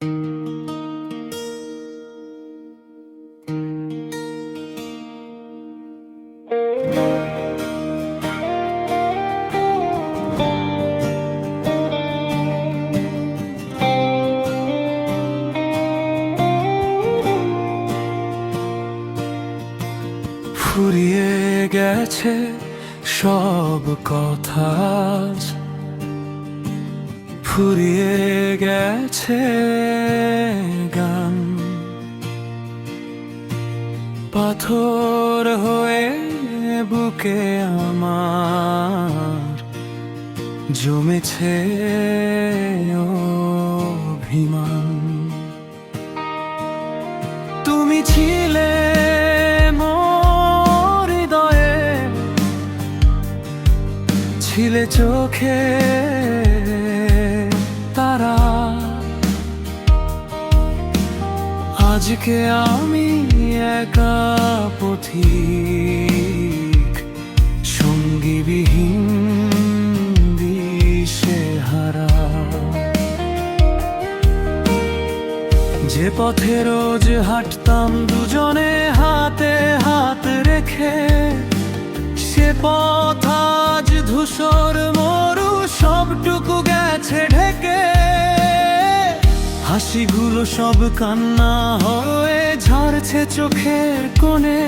ফুরিয়ে গেছে সব কথা, ফুরিয়ে গেছে গান। পাথর হয়ে বুকে আমার জমেছে অভিমান। তুমি ছিলে মোর হৃদয়ে, ছিলে চোখে তারা। আজকে আমি একা পথিক, সঙ্গীবিহীন দিশেহারা। যে পথে রোজ হাঁটতাম দুজনে হাতে হাত রেখে, সে পথ আজ ধূসর মরু সবটুকু গেছে ঢেকে। হাসিগুলো সব কান্না হয়ে ঝরছে চোখের কোণে।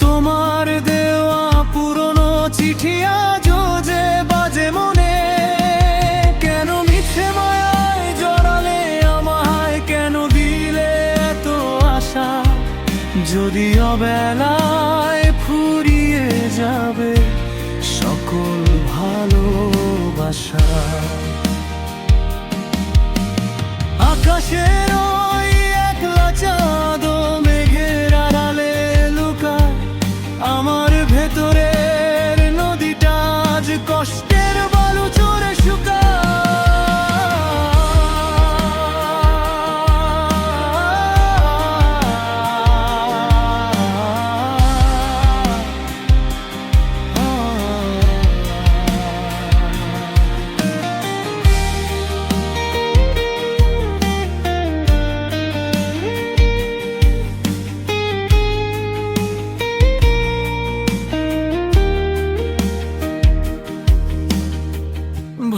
তোমার দেওয়া পুরনো চিঠি আজও যে বাজে মনে। কেন মিছে মায়ায় জড়ালে আমায়, কেন দিলে এত আশা? যদি অবেলায় ফুরিয়ে যাবে সকল ভালোবাসা। আকাশের ওই একলা চাঁদ মেঘের আড়ালে লুকায়, আমার ভেতরের নদীটা আজ কষ্টের বালু চড়ে শুকায়।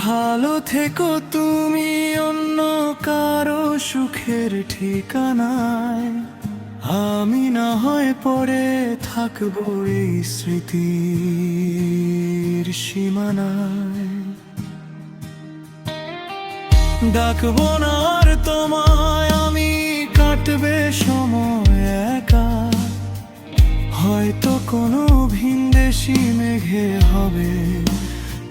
ভালো থেকো তুমি অন্য কারো সুখের ঠিকানায়, আমি না হয় পড়ে থাকবো এই স্মৃতির সীমানায়। ডাকবো না আর তোমায় আমি, কাটবে সময় একা। হয়তো কোনো ভিনদেশি মেঘে হবে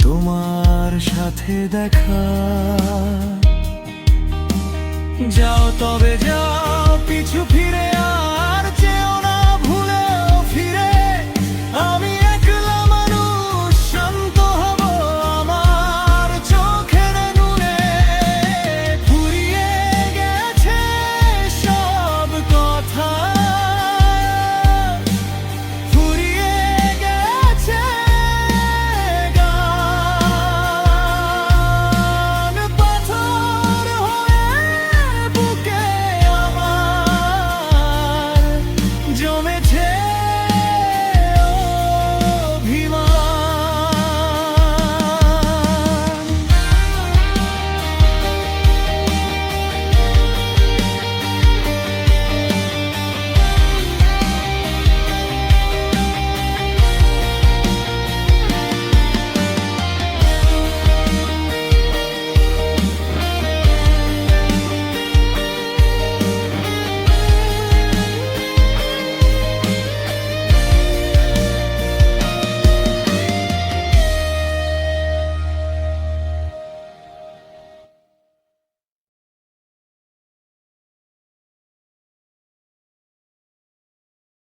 তোমার সাথে দেখা। যাও তবে যাও, পিছু ফিরে